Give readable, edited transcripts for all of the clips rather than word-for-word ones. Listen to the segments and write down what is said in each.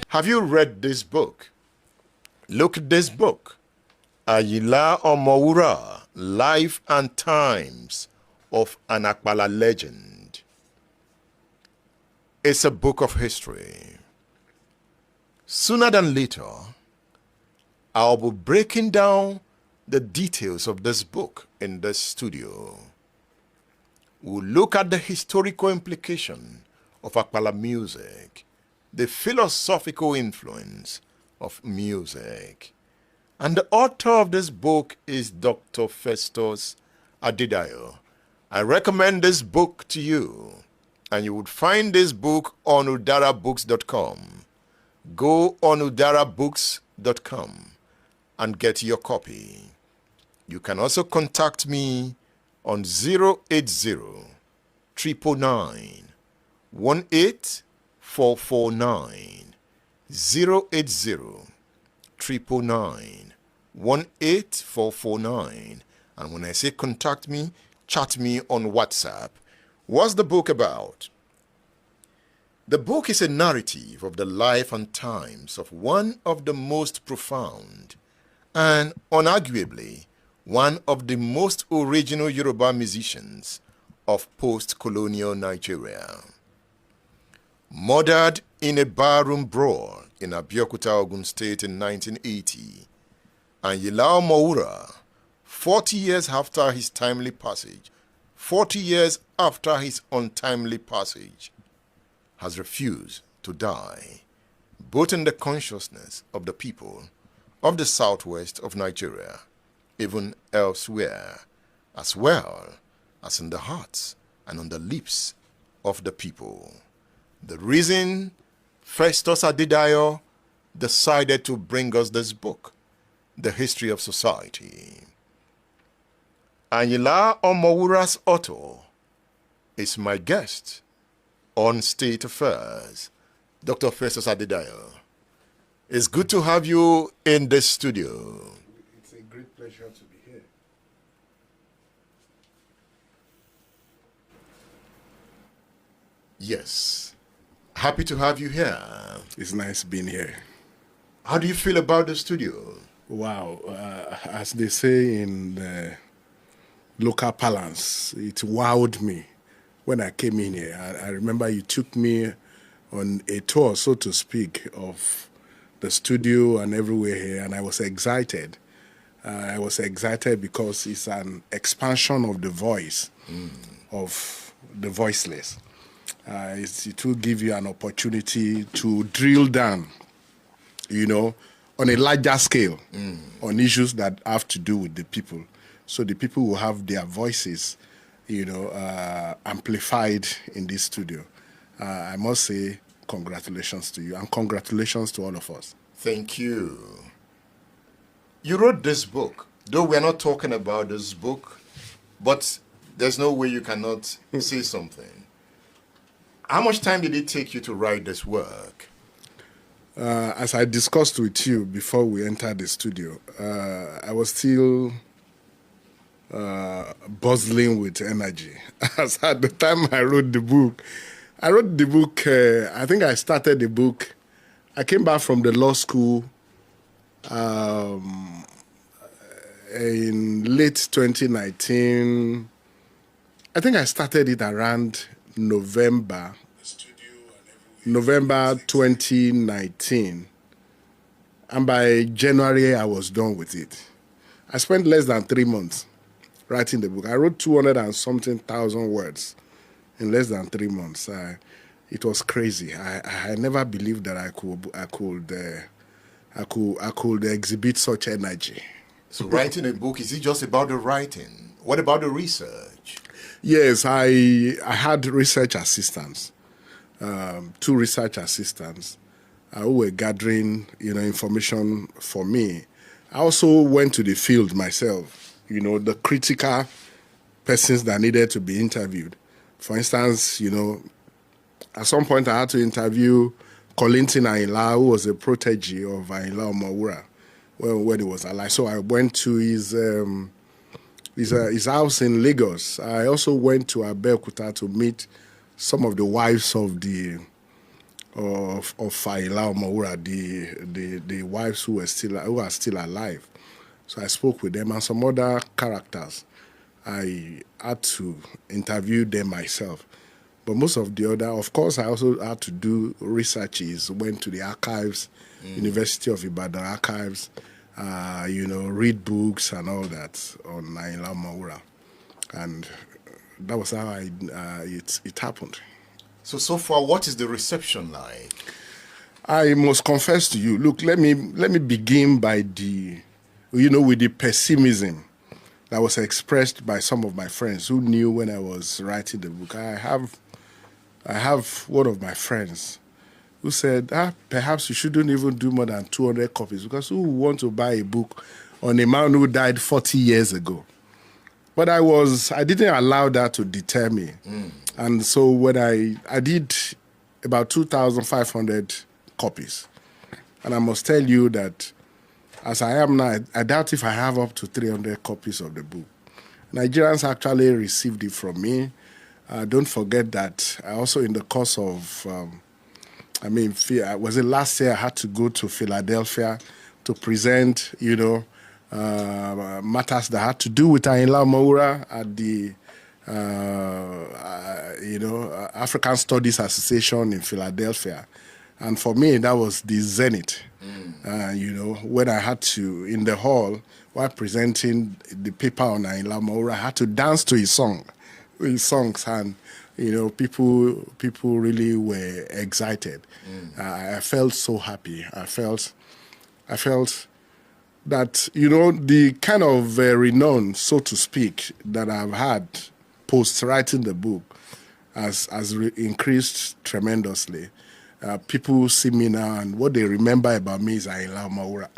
Have you read this book? Look at this book. Ayinla Omowura, Life and Times of an Akbala Legend. It's a book of history. Sooner than later, I'll be breaking down the details of this book in this studio. We'll look at the historical implication of Akbala music, the philosophical influence of music. And the author of this book is Dr. Festus Adedayo. I recommend this book to you, and you would find this book on udarabooks.com. Go on udarabooks.com and get your copy. You can also contact me on 080 999 18449, 080 999 18449. And when I say contact me, chat me on WhatsApp. What's the book about? The book is a narrative of the life and times of one of the most profound and unarguably one of the most original Yoruba musicians of post-colonial Nigeria. Murdered in a barroom brawl in Abeokuta, Ogun State in 1980, Ayinla Omowura, 40 years after his timely passage, 40 years after his untimely passage, has refused to die, both in the consciousness of the people of the southwest of Nigeria, even elsewhere, as well as in the hearts and on the lips of the people. The reason Festus Adedayo decided to bring us this book, The History of Society. Ayinla Omowura's author is my guest on State Affairs, Dr. Festus Adedayo. It's good to have you in this studio. It's a great pleasure to be here. Yes. Happy to have you here. It's nice being here. How do you feel about the studio? Wow. As they say in local parlance, it wowed me when I came in here. I remember you took me on a tour, so to speak, of the studio and everywhere here, and I was excited. I was excited because it's an expansion of the voice of the voiceless. It will give you an opportunity to drill down, on a larger scale on issues that have to do with the people. So the people will have their voices, amplified in this studio. I must say congratulations to you and congratulations to all of us. Thank you. You wrote this book, though we're not talking about this book, but there's no way you cannot say something. How much time did it take you to write this work? As I discussed with you before we entered the studio, I was still bustling with energy. As at the time I wrote the book, I think I started the book. I came back from the law school in late 2019. I think I started it around November 2019. And by January, I was done with it. I spent less than 3 months writing the book. I wrote 200 and something thousand words in less than 3 months. It was crazy. I never believed that I could exhibit such energy. So writing a book, is it just about the writing? What about the research? Yes, I had research assistants, 2 research assistants who were gathering, information for me. I also went to the field myself, the critical persons that needed to be interviewed. For instance, at some point I had to interview Kollington Ayinla, who was a protege of Ayinla Omowura when he was alive. So I went to his house in Lagos. I also went to Abeokuta to meet some of the wives of Ayinla Omowura, the wives who are still alive. So I spoke with them and some other characters. I had to interview them myself. But most of the other, of course, I also had to do researches, went to the archives, University of Ibadan archives, read books and all that on Ayinla Omowura. And that was how it happened. So far, what is the reception like? I must confess to you, look, let me begin by with the pessimism that was expressed by some of my friends who knew when I was writing the book. I have one of my friends who said, perhaps you shouldn't even do more than 200 copies because who would want to buy a book on a man who died 40 years ago? But I didn't allow that to deter me. And so when I did about 2,500 copies, and I must tell you that as I am now, I doubt if I have up to 300 copies of the book. Nigerians actually received it from me. Don't forget that I also, in the course of, was it last year I had to go to Philadelphia to present, matters that had to do with Ayinla Omowura at the, African Studies Association in Philadelphia. And for me, that was the zenith. When I had to, in the hall, while presenting the paper on Ayinla Omowura, I had to dance to his songs, and people really were excited. I felt so happy. I felt that the kind of renown, so to speak, that I've had post writing the book has increased tremendously. People see me now, and what they remember about me is Ayinla Omowura.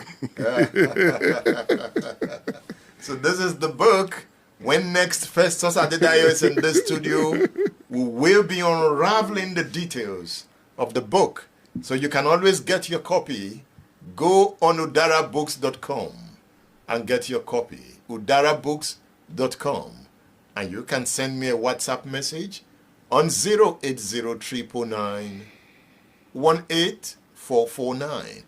So this is the book. When next Festus Adedayo is in the studio, we will be unraveling the details of the book. So you can always get your copy. Go on udarabooks.com and get your copy. udarabooks.com. And you can send me a WhatsApp message on 080 399 18449.